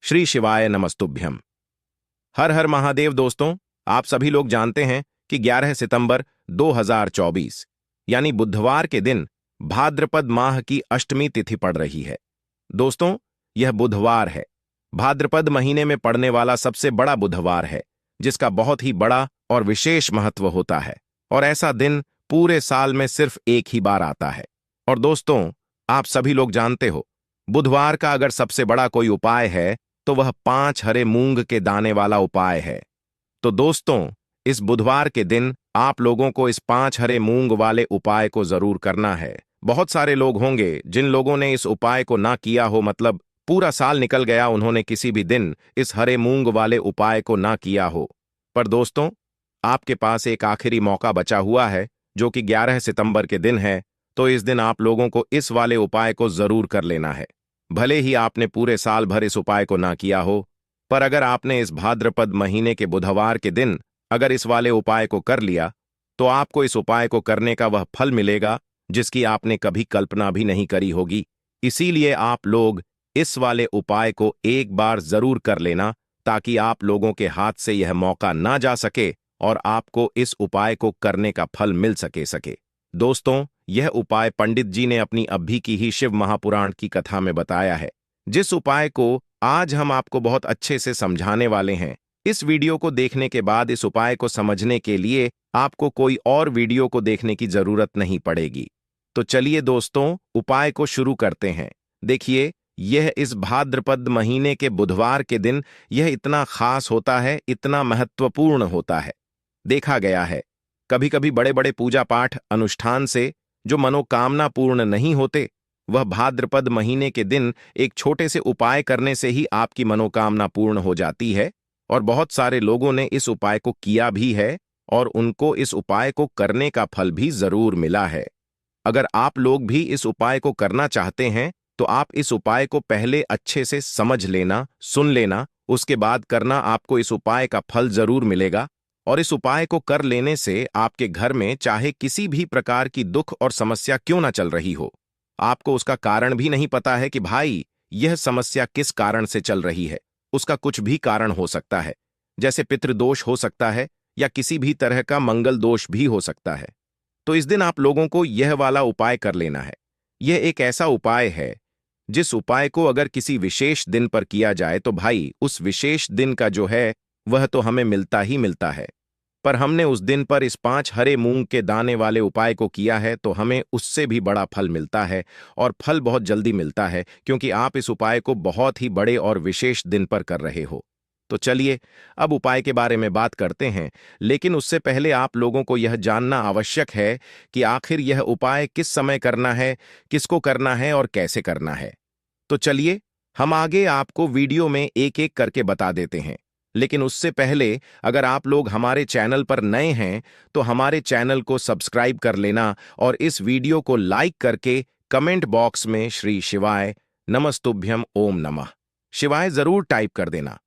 श्री शिवाय नमस्तुभ्यम। हर हर महादेव। दोस्तों, आप सभी लोग जानते हैं कि 11 सितंबर 2024 यानी बुधवार के दिन भाद्रपद माह की अष्टमी तिथि पड़ रही है। दोस्तों, यह बुधवार है, भाद्रपद महीने में पड़ने वाला सबसे बड़ा बुधवार है, जिसका बहुत ही बड़ा और विशेष महत्व होता है। और ऐसा दिन पूरे साल में सिर्फ एक ही बार आता है। और दोस्तों, आप सभी लोग जानते हो, बुधवार का अगर सबसे बड़ा कोई उपाय है तो वह 5 हरे मूंग के दाने वाला उपाय है। तो दोस्तों, इस बुधवार के दिन आप लोगों को इस 5 हरे मूंग वाले उपाय को जरूर करना है। बहुत सारे लोग होंगे जिन लोगों ने इस उपाय को ना किया हो, मतलब पूरा साल निकल गया, उन्होंने किसी भी दिन इस हरे मूंग वाले उपाय को ना किया हो। पर दोस्तों, आपके पास एक आखिरी मौका बचा हुआ है, जो कि 11 सितंबर के दिन है। तो इस दिन आप लोगों को इस वाले उपाय को जरूर कर लेना है। भले ही आपने पूरे साल भर इस उपाय को ना किया हो, पर अगर आपने इस भाद्रपद महीने के बुधवार के दिन अगर इस वाले उपाय को कर लिया, तो आपको इस उपाय को करने का वह फल मिलेगा जिसकी आपने कभी कल्पना भी नहीं करी होगी। इसीलिए आप लोग इस वाले उपाय को एक बार जरूर कर लेना, ताकि आप लोगों के हाथ से यह मौका ना जा सके और आपको इस उपाय को करने का फल मिल सके। दोस्तों, यह उपाय पंडित जी ने अपनी अभी की ही शिव महापुराण की कथा में बताया है, जिस उपाय को आज हम आपको बहुत अच्छे से समझाने वाले हैं। इस वीडियो को देखने के बाद इस उपाय को समझने के लिए आपको कोई और वीडियो को देखने की जरूरत नहीं पड़ेगी। तो चलिए दोस्तों, उपाय को शुरू करते हैं। देखिए, यह इस भाद्रपद महीने के बुधवार के दिन यह इतना खास होता है, इतना महत्वपूर्ण होता है। देखा गया है, कभी कभी बड़े बड़े पूजा पाठ अनुष्ठान से जो मनोकामना पूर्ण नहीं होते, वह भाद्रपद महीने के दिन एक छोटे से उपाय करने से ही आपकी मनोकामना पूर्ण हो जाती है। और बहुत सारे लोगों ने इस उपाय को किया भी है और उनको इस उपाय को करने का फल भी जरूर मिला है। अगर आप लोग भी इस उपाय को करना चाहते हैं, तो आप इस उपाय को पहले अच्छे से समझ लेना, सुन लेना, उसके बाद करना। आपको इस उपाय का फल जरूर मिलेगा। और इस उपाय को कर लेने से आपके घर में चाहे किसी भी प्रकार की दुख और समस्या क्यों ना चल रही हो, आपको उसका कारण भी नहीं पता है कि भाई यह समस्या किस कारण से चल रही है, उसका कुछ भी कारण हो सकता है, जैसे पितृदोष हो सकता है या किसी भी तरह का मंगल दोष भी हो सकता है। तो इस दिन आप लोगों को यह वाला उपाय कर लेना है। यह एक ऐसा उपाय है जिस उपाय को अगर किसी विशेष दिन पर किया जाए तो भाई उस विशेष दिन का जो है वह तो हमें मिलता ही मिलता है। पर हमने उस दिन पर इस 5 हरे मूंग के दाने वाले उपाय को किया है, तो हमें उससे भी बड़ा फल मिलता है। और फल बहुत जल्दी मिलता है, क्योंकि आप इस उपाय को बहुत ही बड़े और विशेष दिन पर कर रहे हो। तो चलिए, अब उपाय के बारे में बात करते हैं। लेकिन उससे पहले आप लोगों को यह जानना आवश्यक है कि आखिर यह उपाय किस समय करना है, किसको करना है और कैसे करना है। तो चलिए, हम आगे आपको वीडियो में एक एक करके बता देते हैं। लेकिन उससे पहले अगर आप लोग हमारे चैनल पर नए हैं, तो हमारे चैनल को सब्सक्राइब कर लेना और इस वीडियो को लाइक करके कमेंट बॉक्स में श्री शिवाय नमस्तुभ्यम ओम नमः शिवाय जरूर टाइप कर देना।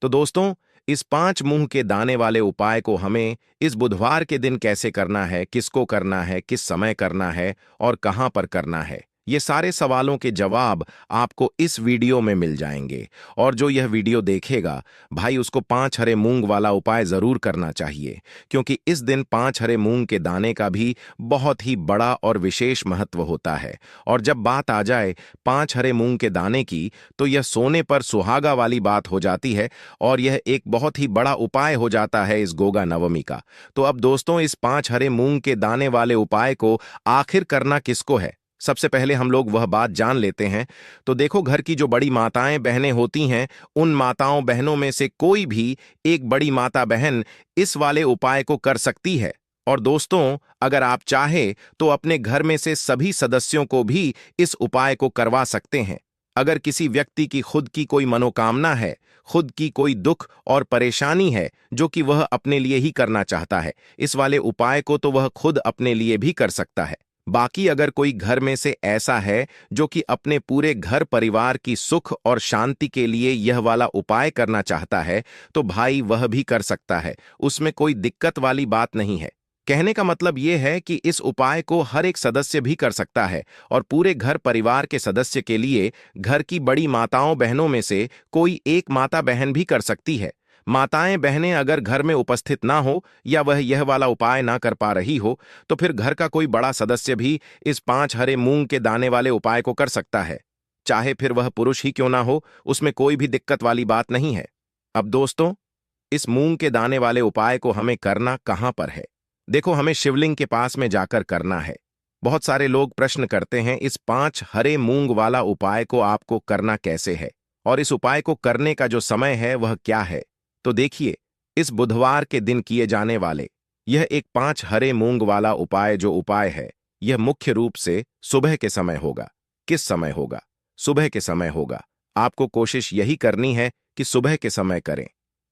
तो दोस्तों, इस 5 मूंग के दाने वाले उपाय को हमें इस बुधवार के दिन कैसे करना है, किसको करना है, किस समय करना है और कहां पर करना है, ये सारे सवालों के जवाब आपको इस वीडियो में मिल जाएंगे। और जो यह वीडियो देखेगा भाई, उसको 5 हरे मूंग वाला उपाय जरूर करना चाहिए, क्योंकि इस दिन 5 हरे मूंग के दाने का भी बहुत ही बड़ा और विशेष महत्व होता है। और जब बात आ जाए 5 हरे मूंग के दाने की, तो यह सोने पर सुहागा वाली बात हो जाती है और यह एक बहुत ही बड़ा उपाय हो जाता है इस गोगा नवमी का। तो अब दोस्तों, इस 5 हरे मूंग के दाने वाले उपाय को आखिर करना किसको है, सबसे पहले हम लोग वह बात जान लेते हैं। तो देखो, घर की जो बड़ी माताएं बहनें होती हैं, उन माताओं बहनों में से कोई भी एक बड़ी माता बहन इस वाले उपाय को कर सकती है। और दोस्तों, अगर आप चाहे तो अपने घर में से सभी सदस्यों को भी इस उपाय को करवा सकते हैं। अगर किसी व्यक्ति की खुद की कोई मनोकामना है, खुद की कोई दुख और परेशानी है जो कि वह अपने लिए ही करना चाहता है, इस वाले उपाय को तो वह खुद अपने लिए भी कर सकता है। बाकी अगर कोई घर में से ऐसा है जो कि अपने पूरे घर परिवार की सुख और शांति के लिए यह वाला उपाय करना चाहता है, तो भाई वह भी कर सकता है, उसमें कोई दिक्कत वाली बात नहीं है। कहने का मतलब ये है कि इस उपाय को हर एक सदस्य भी कर सकता है और पूरे घर परिवार के सदस्य के लिए घर की बड़ी माताओं बहनों में से कोई एक माता बहन भी कर सकती है। माताएं बहनें अगर घर में उपस्थित ना हो या वह यह वाला उपाय ना कर पा रही हो तो फिर घर का कोई बड़ा सदस्य भी इस 5 हरे मूंग के दाने वाले उपाय को कर सकता है, चाहे फिर वह पुरुष ही क्यों ना हो, उसमें कोई भी दिक्कत वाली बात नहीं है। अब दोस्तों, इस मूंग के दाने वाले उपाय को हमें करना कहां पर है? देखो, हमें शिवलिंग के पास में जाकर करना है। बहुत सारे लोग प्रश्न करते हैं इस 5 हरे मूंग वाला उपाय को आपको करना कैसे है और इस उपाय को करने का जो समय है वह क्या है। तो देखिए, इस बुधवार के दिन किए जाने वाले यह एक 5 हरे मूंग वाला उपाय जो उपाय है, यह मुख्य रूप से सुबह के समय होगा। किस समय होगा? सुबह के समय होगा। आपको कोशिश यही करनी है कि सुबह के समय करें।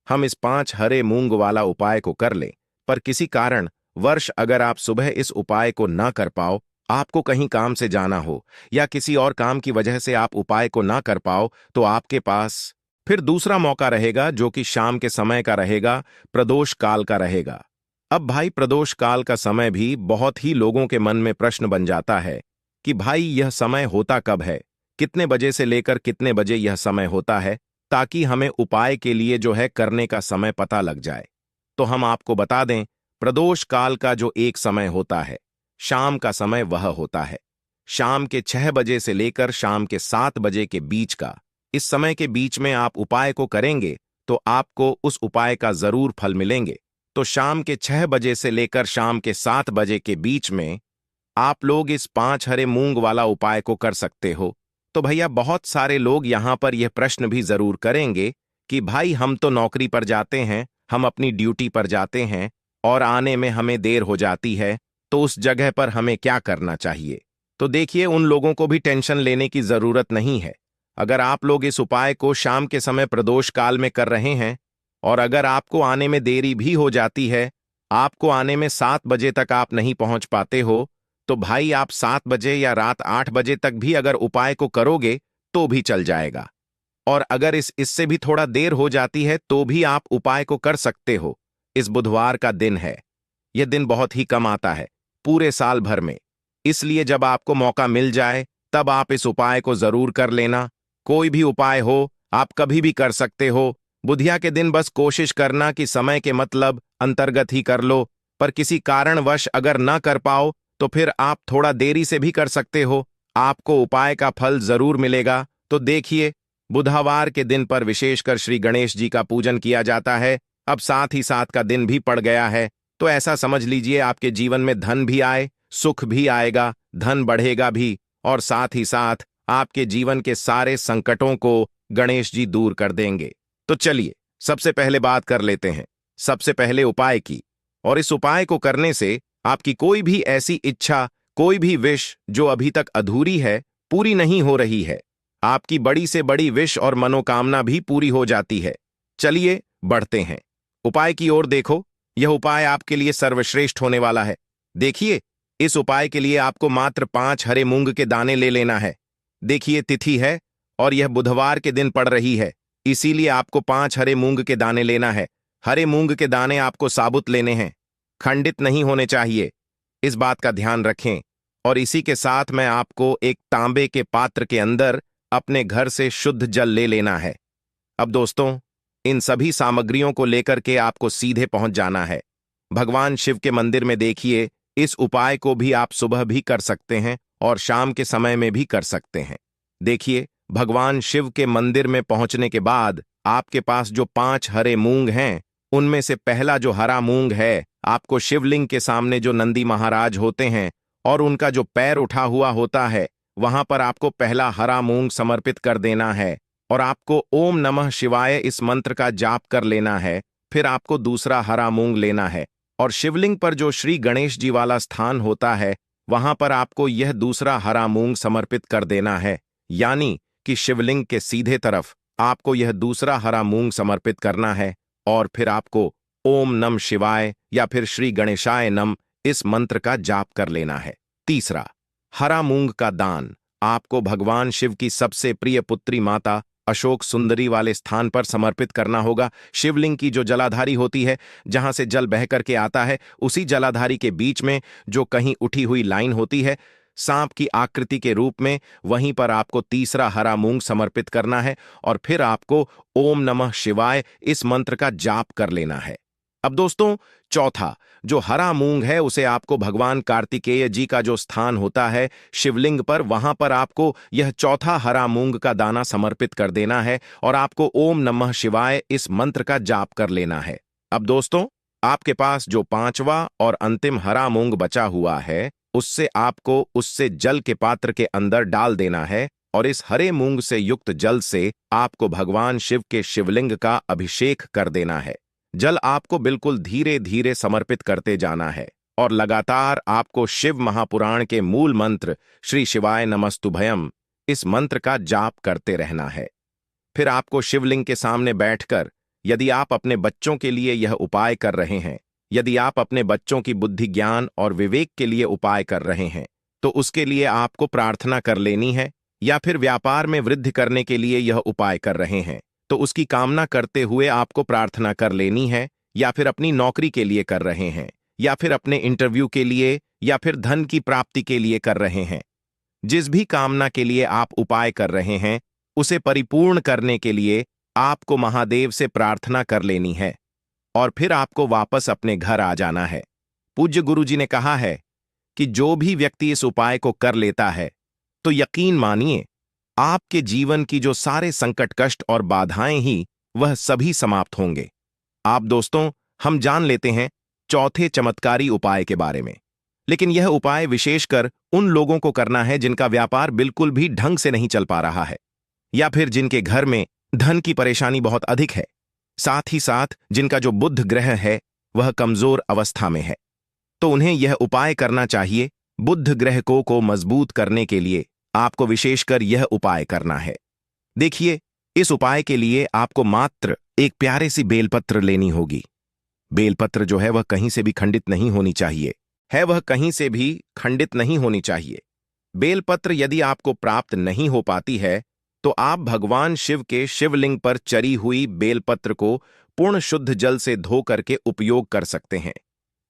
हम इस 5 हरे मूंग वाला उपाय को कर लें, पर किसी कारण वर्ष अगर आप सुबह इस उपाय को ना कर पाओ, आपको कहीं काम से जाना हो या किसी और काम की वजह से आप उपाय को ना कर पाओ, तो आपके पास फिर दूसरा मौका रहेगा जो कि शाम के समय का रहेगा, प्रदोष काल का रहेगा। अब भाई, प्रदोष काल का समय भी बहुत ही लोगों के मन में प्रश्न बन जाता है कि भाई यह समय होता कब है, कितने बजे से लेकर कितने बजे यह समय होता है, ताकि हमें उपाय के लिए जो है करने का समय पता लग जाए। तो हम आपको बता दें, प्रदोष काल का जो एक समय होता है, शाम का समय वह होता है शाम के 6 बजे से लेकर शाम के 7 बजे के बीच का। इस समय के बीच में आप उपाय को करेंगे तो आपको उस उपाय का जरूर फल मिलेंगे। तो शाम के 6 बजे से लेकर शाम के 7 बजे के बीच में आप लोग इस 5 हरे मूंग वाला उपाय को कर सकते हो। तो भैया, बहुत सारे लोग यहां पर यह प्रश्न भी जरूर करेंगे कि भाई हम तो नौकरी पर जाते हैं, हम अपनी ड्यूटी पर जाते हैं और आने में हमें देर हो जाती है, तो उस जगह पर हमें क्या करना चाहिए? तो देखिए, उन लोगों को भी टेंशन लेने की जरूरत नहीं है। अगर आप लोग इस उपाय को शाम के समय प्रदोष काल में कर रहे हैं और अगर आपको आने में देरी भी हो जाती है, आपको आने में 7 बजे तक आप नहीं पहुंच पाते हो, तो भाई आप 7 बजे या रात 8 बजे तक भी अगर उपाय को करोगे तो भी चल जाएगा। और अगर इससे भी थोड़ा देर हो जाती है तो भी आप उपाय को कर सकते हो। इस बुधवार का दिन है, यह दिन बहुत ही कम आता है पूरे साल भर में, इसलिए जब आपको मौका मिल जाए तब आप इस उपाय को जरूर कर लेना। कोई भी उपाय हो, आप कभी भी कर सकते हो। बुधिया के दिन बस कोशिश करना कि समय के मतलब अंतर्गत ही कर लो, पर किसी कारणवश अगर ना कर पाओ तो फिर आप थोड़ा देरी से भी कर सकते हो, आपको उपाय का फल जरूर मिलेगा। तो देखिए, बुधवार के दिन पर विशेषकर श्री गणेश जी का पूजन किया जाता है। अब साथ ही साथ का दिन भी पड़ गया है, तो ऐसा समझ लीजिए आपके जीवन में धन भी आए, सुख भी आएगा, धन बढ़ेगा भी, और साथ ही साथ आपके जीवन के सारे संकटों को गणेश जी दूर कर देंगे। तो चलिए, सबसे पहले बात कर लेते हैं सबसे पहले उपाय की। और इस उपाय को करने से आपकी कोई भी ऐसी इच्छा, कोई भी विश जो अभी तक अधूरी है, पूरी नहीं हो रही है, आपकी बड़ी से बड़ी विश और मनोकामना भी पूरी हो जाती है। चलिए बढ़ते हैं उपाय की ओर। देखो, यह उपाय आपके लिए सर्वश्रेष्ठ होने वाला है। देखिए, इस उपाय के लिए आपको मात्र 5 हरे मूंग के दाने ले लेना है। देखिए, तिथि है और यह बुधवार के दिन पड़ रही है, इसीलिए आपको 5 हरे मूंग के दाने लेना है। हरे मूंग के दाने आपको साबुत लेने हैं, खंडित नहीं होने चाहिए, इस बात का ध्यान रखें। और इसी के साथ मैं आपको एक तांबे के पात्र के अंदर अपने घर से शुद्ध जल ले लेना है। अब दोस्तों, इन सभी सामग्रियों को लेकर के आपको सीधे पहुंच जाना है भगवान शिव के मंदिर में। देखिए, इस उपाय को भी आप सुबह भी कर सकते हैं और शाम के समय में भी कर सकते हैं। देखिए, भगवान शिव के मंदिर में पहुंचने के बाद आपके पास जो 5 हरे मूंग हैं, उनमें से पहला जो हरा मूंग है, आपको शिवलिंग के सामने जो नंदी महाराज होते हैं और उनका जो पैर उठा हुआ होता है, वहां पर आपको पहला हरा मूंग समर्पित कर देना है और आपको ओम नमः शिवाय इस मंत्र का जाप कर लेना है। फिर आपको दूसरा हरा मूंग लेना है और शिवलिंग पर जो श्री गणेश जी वाला स्थान होता है, वहां पर आपको यह दूसरा हरा मूंग समर्पित कर देना है। यानी कि शिवलिंग के सीधे तरफ आपको यह दूसरा हरा मूंग समर्पित करना है और फिर आपको ओम नम शिवाय या फिर श्री गणेशाय नम इस मंत्र का जाप कर लेना है। तीसरा, हरा मूंग का दान आपको भगवान शिव की सबसे प्रिय पुत्री माता अशोक सुंदरी वाले स्थान पर समर्पित करना होगा। शिवलिंग की जो जलाधारी होती है, जहां से जल बह करके आता है, उसी जलाधारी के बीच में जो कहीं उठी हुई लाइन होती है सांप की आकृति के रूप में, वहीं पर आपको तीसरा हरा मूंग समर्पित करना है और फिर आपको ओम नमः शिवाय इस मंत्र का जाप कर लेना है। अब दोस्तों, चौथा जो हरा मूंग है उसे आपको भगवान कार्तिकेय जी का जो स्थान होता है शिवलिंग पर, वहां पर आपको यह चौथा हरा मूंग का दाना समर्पित कर देना है और आपको ओम नमः शिवाय इस मंत्र का जाप कर लेना है। अब दोस्तों, आपके पास जो पांचवा और अंतिम हरा मूंग बचा हुआ है उससे आपको उससे जल के पात्र के अंदर डाल देना है और इस हरे मूंग से युक्त जल से आपको भगवान शिव के शिवलिंग का अभिषेक कर देना है। जल आपको बिल्कुल धीरे धीरे समर्पित करते जाना है और लगातार आपको शिव महापुराण के मूल मंत्र श्री शिवाय नमस्तुभयम इस मंत्र का जाप करते रहना है। फिर आपको शिवलिंग के सामने बैठकर, यदि आप अपने बच्चों के लिए यह उपाय कर रहे हैं, यदि आप अपने बच्चों की बुद्धि ज्ञान और विवेक के लिए उपाय कर रहे हैं, तो उसके लिए आपको प्रार्थना कर लेनी है, या फिर व्यापार में वृद्धि करने के लिए यह उपाय कर रहे हैं तो उसकी कामना करते हुए आपको प्रार्थना कर लेनी है, या फिर अपनी नौकरी के लिए कर रहे हैं, या फिर अपने इंटरव्यू के लिए, या फिर धन की प्राप्ति के लिए कर रहे हैं। जिस भी कामना के लिए आप उपाय कर रहे हैं उसे परिपूर्ण करने के लिए आपको महादेव से प्रार्थना कर लेनी है और फिर आपको वापस अपने घर आ जाना है। पूज्य गुरुजी ने कहा है कि जो भी व्यक्ति इस उपाय को कर लेता है तो यकीन मानिए आपके जीवन की जो सारे संकट कष्ट और बाधाएं ही वह सभी समाप्त होंगे। आप दोस्तों, हम जान लेते हैं चौथे चमत्कारी उपाय के बारे में, लेकिन यह उपाय विशेषकर उन लोगों को करना है जिनका व्यापार बिल्कुल भी ढंग से नहीं चल पा रहा है, या फिर जिनके घर में धन की परेशानी बहुत अधिक है, साथ ही साथ जिनका जो बुध ग्रह है वह कमजोर अवस्था में है। तो उन्हें यह उपाय करना चाहिए। बुध ग्रह को मजबूत करने के लिए आपको विशेषकर यह उपाय करना है। देखिए, इस उपाय के लिए आपको मात्र एक प्यारे सी बेलपत्र लेनी होगी। बेलपत्र जो है वह कहीं से भी खंडित नहीं होनी चाहिए, वह कहीं से भी खंडित नहीं होनी चाहिए। बेलपत्र यदि आपको प्राप्त नहीं हो पाती है तो आप भगवान शिव के शिवलिंग पर चरी हुई बेलपत्र को पूर्ण शुद्ध जल से धो करके उपयोग कर सकते हैं।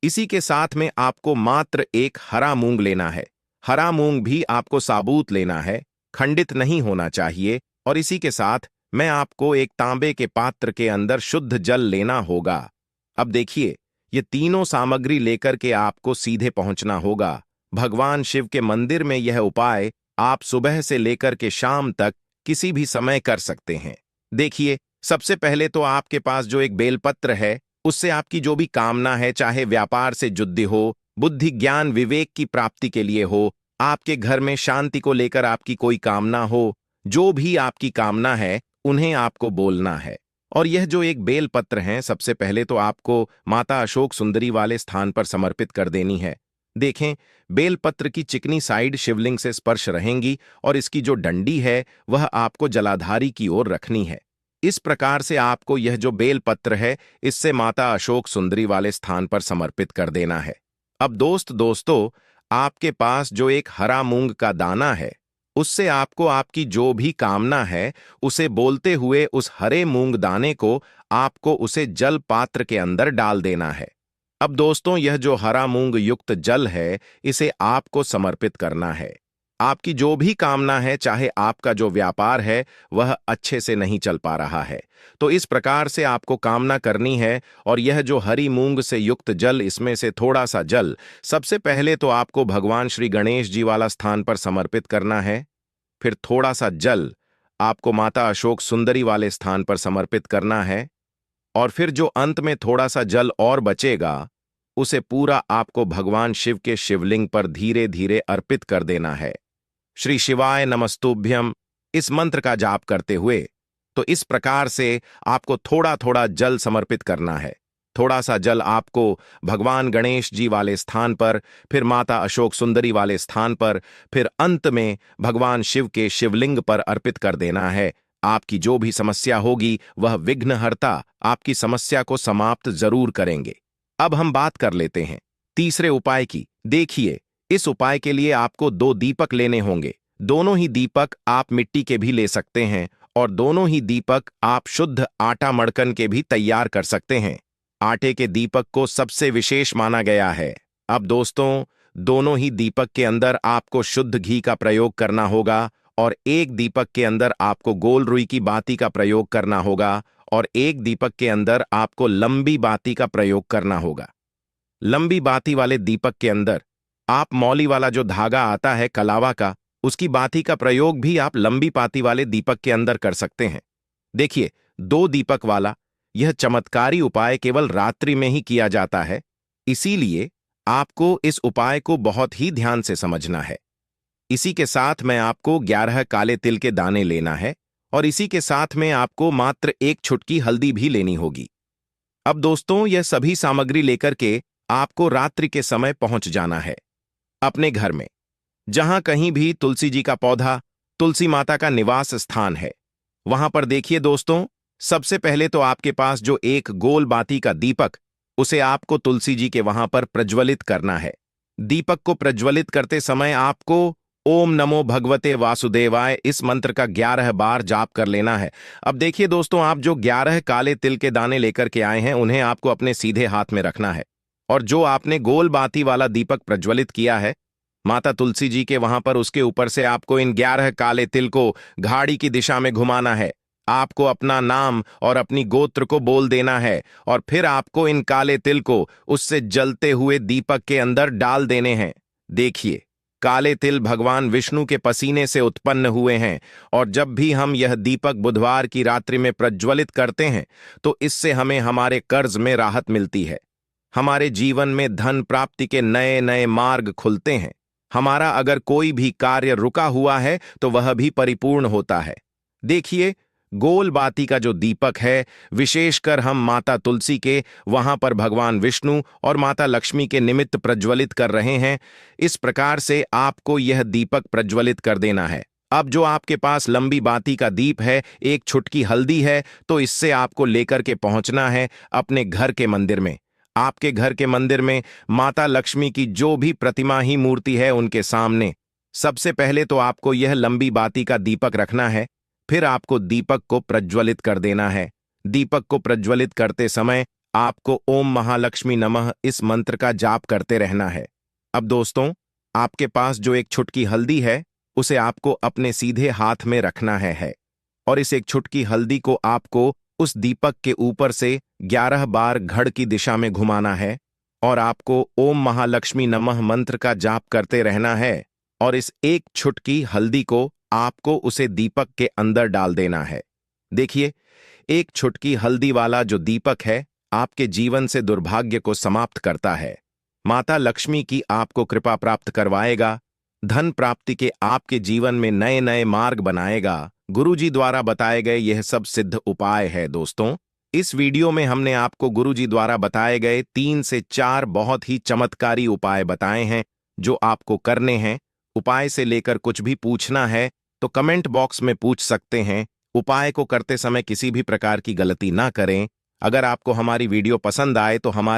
इसी के साथ में आपको मात्र एक हरा मूंग लेना है। हरा मूंग भी आपको साबूत लेना है, खंडित नहीं होना चाहिए। और इसी के साथ मैं आपको एक तांबे के पात्र के अंदर शुद्ध जल लेना होगा। अब देखिए, ये तीनों सामग्री लेकर के आपको सीधे पहुंचना होगा भगवान शिव के मंदिर में। यह उपाय आप सुबह से लेकर के शाम तक किसी भी समय कर सकते हैं। देखिए, सबसे पहले तो आपके पास जो एक बेलपत्र है उससे आपकी जो भी कामना है, चाहे व्यापार से जुड़ी हो, बुद्धि ज्ञान विवेक की प्राप्ति के लिए हो, आपके घर में शांति को लेकर आपकी कोई कामना हो, जो भी आपकी कामना है उन्हें आपको बोलना है। और यह जो एक बेलपत्र है सबसे पहले तो आपको माता अशोक सुंदरी वाले स्थान पर समर्पित कर देनी है। देखें, बेलपत्र की चिकनी साइड शिवलिंग से स्पर्श रहेंगी और इसकी जो डंडी है वह आपको जलाधारी की ओर रखनी है। इस प्रकार से आपको यह जो बेलपत्र है इससे माता अशोक सुंदरी वाले स्थान पर समर्पित कर देना है। अब दोस्तों, आपके पास जो एक हरा मूंग का दाना है उससे आपको आपकी जो भी कामना है उसे बोलते हुए उस हरे मूंग दाने को आपको उसे जल पात्र के अंदर डाल देना है। अब दोस्तों, यह जो हरा मूंग युक्त जल है इसे आपको समर्पित करना है। आपकी जो भी कामना है, चाहे आपका जो व्यापार है वह अच्छे से नहीं चल पा रहा है, तो इस प्रकार से आपको कामना करनी है। और यह जो हरी मूंग से युक्त जल, इसमें से थोड़ा सा जल सबसे पहले तो आपको भगवान श्री गणेश जी वाला स्थान पर समर्पित करना है। फिर थोड़ा सा जल आपको माता अशोक सुंदरी वाले स्थान पर समर्पित करना है। और फिर जो अंत में थोड़ा सा जल और बचेगा उसे पूरा आपको भगवान शिव के शिवलिंग पर धीरे धीरे अर्पित कर देना है। श्री शिवाय नमस्तुभ्यम इस मंत्र का जाप करते हुए। तो इस प्रकार से आपको थोड़ा थोड़ा जल समर्पित करना है। थोड़ा सा जल आपको भगवान गणेश जी वाले स्थान पर, फिर माता अशोक सुंदरी वाले स्थान पर, फिर अंत में भगवान शिव के शिवलिंग पर अर्पित कर देना है। आपकी जो भी समस्या होगी वह विघ्नहर्ता आपकी समस्या को समाप्त जरूर करेंगे। अब हम बात कर लेते हैं तीसरे उपाय की। देखिए, इस उपाय के लिए आपको 2 दीपक लेने होंगे। दोनों ही दीपक आप मिट्टी के भी ले सकते हैं और दोनों ही दीपक आप शुद्ध आटा मड़कन के भी तैयार कर सकते हैं। आटे के दीपक को सबसे विशेष माना गया है। अब दोस्तों, दोनों ही दीपक के अंदर आपको शुद्ध घी का प्रयोग करना होगा और एक दीपक के अंदर आपको गोल रुई की बाती का प्रयोग करना होगा और एक दीपक के अंदर आपको लंबी बाती का प्रयोग करना होगा। लंबी बाती वाले दीपक के अंदर आप मौली वाला जो धागा आता है कलावा का, उसकी बाती का प्रयोग भी आप लंबी बाती वाले दीपक के अंदर कर सकते हैं। देखिए, 2 दीपक वाला यह चमत्कारी उपाय केवल रात्रि में ही किया जाता है, इसीलिए आपको इस उपाय को बहुत ही ध्यान से समझना है। इसी के साथ में आपको 11 काले तिल के दाने लेना है और इसी के साथ में आपको मात्र 1 चुटकी हल्दी भी लेनी होगी। अब दोस्तों, यह सभी सामग्री लेकर के आपको रात्रि के समय पहुंच जाना है अपने घर में, जहां कहीं भी तुलसी जी का पौधा, तुलसी माता का निवास स्थान है, वहां पर देखिए दोस्तों, सबसे पहले तो आपके पास जो एक गोल बाती का दीपक, उसे आपको तुलसी जी के वहां पर प्रज्वलित करना है। दीपक को प्रज्वलित करते समय आपको ओम नमो भगवते वासुदेवाय इस मंत्र का 11 बार जाप कर लेना है। अब देखिए दोस्तों, आप जो 11 काले तिल के दाने लेकर के आए हैं, उन्हें आपको अपने सीधे हाथ में रखना है और जो आपने गोल बाती वाला दीपक प्रज्वलित किया है माता तुलसी जी के वहां पर, उसके ऊपर से आपको इन 11 काले तिल को घाड़ी की दिशा में घुमाना है। आपको अपना नाम और अपनी गोत्र को बोल देना है और फिर आपको इन काले तिल को उससे जलते हुए दीपक के अंदर डाल देने हैं। देखिए, काले तिल भगवान विष्णु के पसीने से उत्पन्न हुए हैं और जब भी हम यह दीपक बुधवार की रात्रि में प्रज्वलित करते हैं तो इससे हमें हमारे कर्ज में राहत मिलती है, हमारे जीवन में धन प्राप्ति के नए नए मार्ग खुलते हैं, हमारा अगर कोई भी कार्य रुका हुआ है तो वह भी परिपूर्ण होता है। देखिए, गोल बाती का जो दीपक है, विशेषकर हम माता तुलसी के वहां पर भगवान विष्णु और माता लक्ष्मी के निमित्त प्रज्वलित कर रहे हैं। इस प्रकार से आपको यह दीपक प्रज्वलित कर देना है। अब जो आपके पास लंबी बाती का दीप है, 1 चुटकी हल्दी है, तो इससे आपको लेकर के पहुंचना है अपने घर के मंदिर में। आपके घर के मंदिर में माता लक्ष्मी की जो भी प्रतिमा ही मूर्ति है, उनके सामने सबसे पहले तो आपको यह लंबी बाती का दीपक रखना है। फिर आपको दीपक को प्रज्वलित कर देना है। दीपक को प्रज्वलित करते समय आपको ओम महालक्ष्मी नमः इस मंत्र का जाप करते रहना है। अब दोस्तों, आपके पास जो 1 चुटकी हल्दी है, उसे आपको अपने सीधे हाथ में रखना है और इस 1 चुटकी हल्दी को आपको उस दीपक के ऊपर से 11 बार घड़ की दिशा में घुमाना है और आपको ओम महालक्ष्मी नमः मंत्र का जाप करते रहना है और इस 1 चुटकी हल्दी को आपको उसे दीपक के अंदर डाल देना है। देखिए, 1 चुटकी हल्दी वाला जो दीपक है, आपके जीवन से दुर्भाग्य को समाप्त करता है, माता लक्ष्मी की आपको कृपा प्राप्त करवाएगा, धन प्राप्ति के आपके जीवन में नए नए मार्ग बनाएगा। गुरुजी द्वारा बताए गए यह सब सिद्ध उपाय है। दोस्तों, इस वीडियो में हमने आपको गुरुजी द्वारा बताए गए 3 से 4 बहुत ही चमत्कारी उपाय बताए हैं जो आपको करने हैं। उपाय से लेकर कुछ भी पूछना है तो कमेंट बॉक्स में पूछ सकते हैं। उपाय को करते समय किसी भी प्रकार की गलती ना करें। अगर आपको हमारी वीडियो पसंद आए तो हमारे